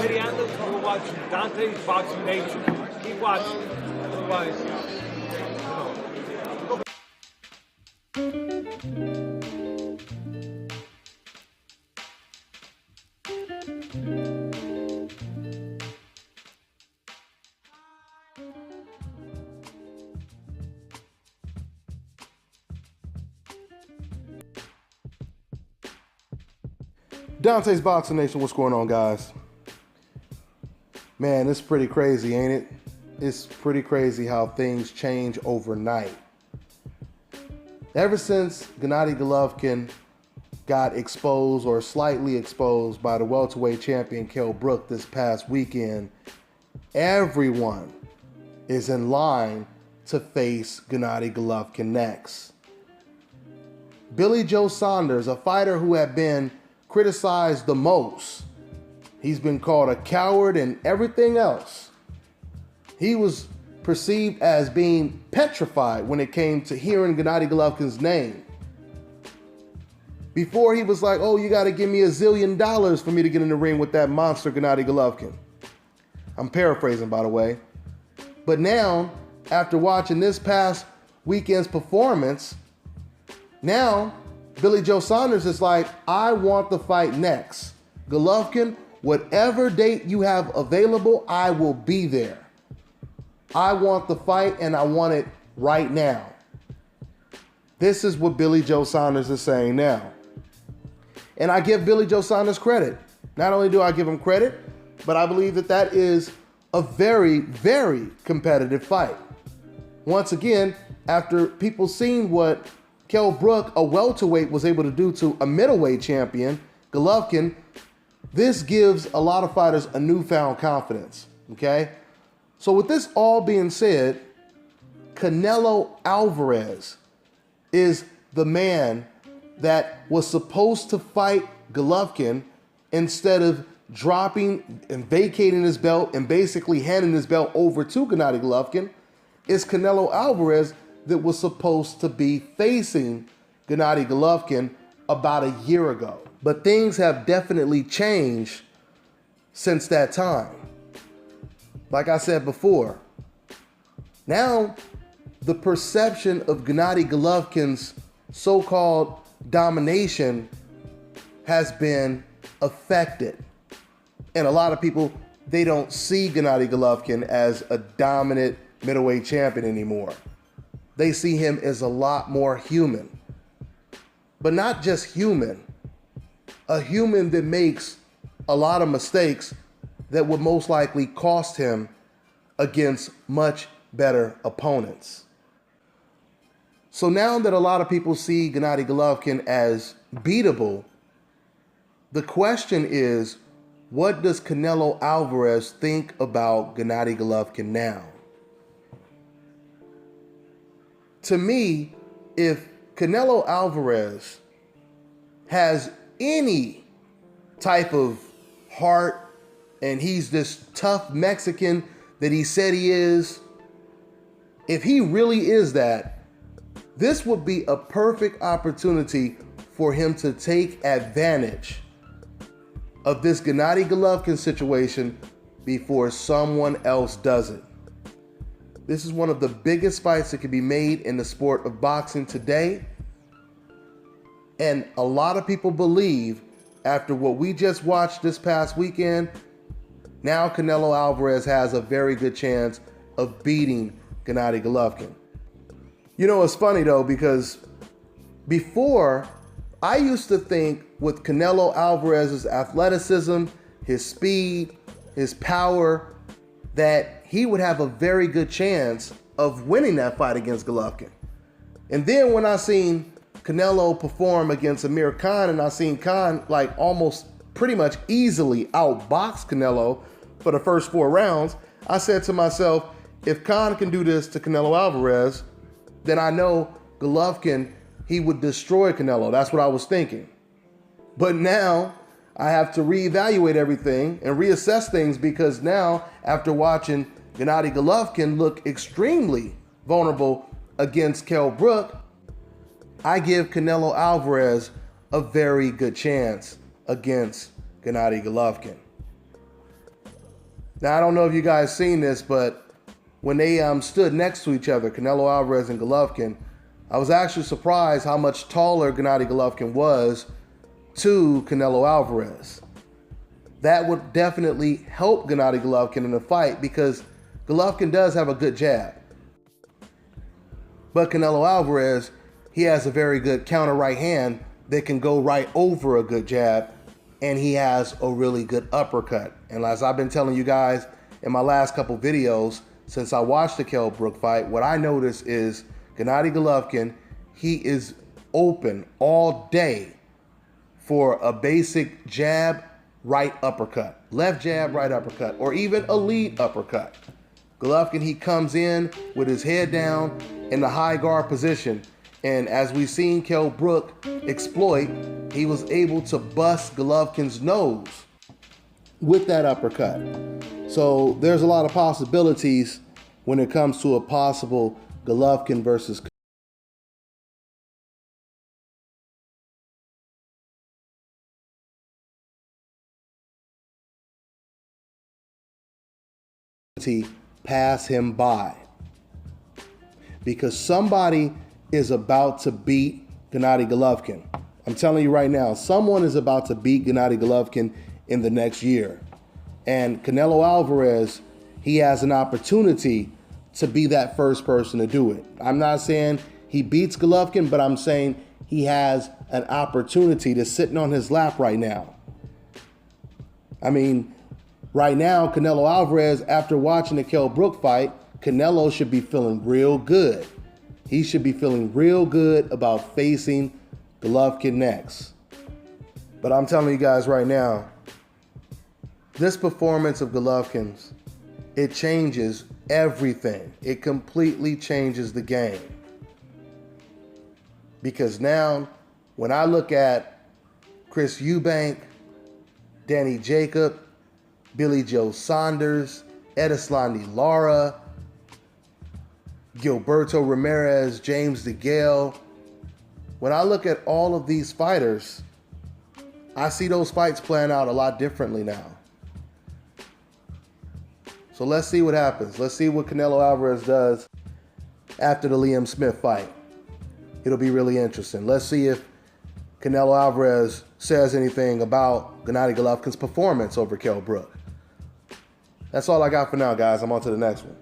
peleando. You're watching Dante's Boxing Nation. Keep watching. Otherwise, Dante's Boxing Nation, what's going on, guys? Man, it's pretty crazy, ain't it? It's pretty crazy how things change overnight. Ever since Gennady Golovkin got exposed or slightly exposed by the welterweight champion Kell Brook this past weekend, everyone is in line to face Gennady Golovkin next. Billy Joe Saunders, a fighter who had been criticized the most. He's been called a coward and everything else. He was perceived as being petrified when it came to hearing Gennady Golovkin's name. Before, he was like, oh, you got to give me $1 zillion for me to get in the ring with that monster Gennady Golovkin. I'm paraphrasing, by the way. But now, after watching this past weekend's performance, now Billy Joe Saunders is like, I want the fight next. Golovkin, whatever date you have available, I will be there. I want the fight and I want it right now. This is what Billy Joe Saunders is saying now. And I give Billy Joe Saunders credit. Not only do I give him credit, but I believe that that is a very, very competitive fight. Once again, after people seeing what Kell Brook, a welterweight, was able to do to a middleweight champion, Golovkin, this gives a lot of fighters a newfound confidence, okay? So with this all being said, Canelo Alvarez is the man that was supposed to fight Golovkin instead of dropping and vacating his belt and basically handing his belt over to Gennady Golovkin. It's Canelo Alvarez that was supposed to be facing Gennady Golovkin about a year ago. But things have definitely changed since that time. Like I said before, now the perception of Gennady Golovkin's so-called domination has been affected. And a lot of people, they don't see Gennady Golovkin as a dominant middleweight champion anymore. They see him as a lot more human. But not just human. A human that makes a lot of mistakes that would most likely cost him against much better opponents. So now that a lot of people see Gennady Golovkin as beatable, the question is, what does Canelo Alvarez think about Gennady Golovkin now? To me, if Canelo Alvarez has any type of heart and he's this tough Mexican that he said he is, if he really is that, this would be a perfect opportunity for him to take advantage of this Gennady Golovkin situation before someone else does it. This is one of the biggest fights that can be made in the sport of boxing today. And a lot of people believe, after what we just watched this past weekend, now Canelo Alvarez has a very good chance of beating Gennady Golovkin. You know, it's funny though, because before, I used to think with Canelo Alvarez's athleticism, his speed, his power, that he would have a very good chance of winning that fight against Golovkin. And then when I seen Canelo perform against Amir Khan, and I seen Khan like almost pretty much easily outbox Canelo for the first 4 rounds, I said to myself, if Khan can do this to Canelo Alvarez, then I know Golovkin, he would destroy Canelo. That's what I was thinking. But now I have to reevaluate everything and reassess things, because now, after watching Gennady Golovkin look extremely vulnerable against Kell Brook, I give Canelo Alvarez a very good chance against Gennady Golovkin. Now, I don't know if you guys seen this, but when they stood next to each other, Canelo Alvarez and Golovkin, I was actually surprised how much taller Gennady Golovkin was to Canelo Alvarez. That would definitely help Gennady Golovkin in the fight because Golovkin does have a good jab. But Canelo Alvarez, he has a very good counter right hand that can go right over a good jab, and he has a really good uppercut. And as I've been telling you guys in my last couple videos, since I watched the Kell Brook fight, what I noticed is Gennady Golovkin, he is open all day for a basic jab, right uppercut, left jab, right uppercut, or even a lead uppercut. Golovkin, he comes in with his head down in the high guard position. And as we've seen Kell Brook exploit, he was able to bust Golovkin's nose with that uppercut. So there's a lot of possibilities when it comes to a possible Golovkin versus pass him by, because somebody is about to beat Gennady Golovkin. I'm telling you right now, someone is about to beat Gennady Golovkin in the next year. And Canelo Alvarez, he has an opportunity to be that first person to do it. I'm not saying he beats Golovkin, but I'm saying he has an opportunity to sitting on his lap right now. I mean, right now, Canelo Alvarez, after watching the Kell Brook fight, Canelo should be feeling real good. He should be feeling real good about facing Golovkin next. But I'm telling you guys right now, this performance of Golovkin's, it changes everything. It completely changes the game. Because now, when I look at Chris Eubank, Danny Jacob, Billy Joe Saunders, Edeslandi Lara, Gilberto Ramirez, James DeGale, when I look at all of these fighters, I see those fights playing out a lot differently now. So let's see what happens. Let's see what Canelo Alvarez does after the Liam Smith fight. It'll be really interesting. Let's see if Canelo Alvarez says anything about Gennady Golovkin's performance over Kell Brook. That's all I got for now, guys. I'm on to the next one.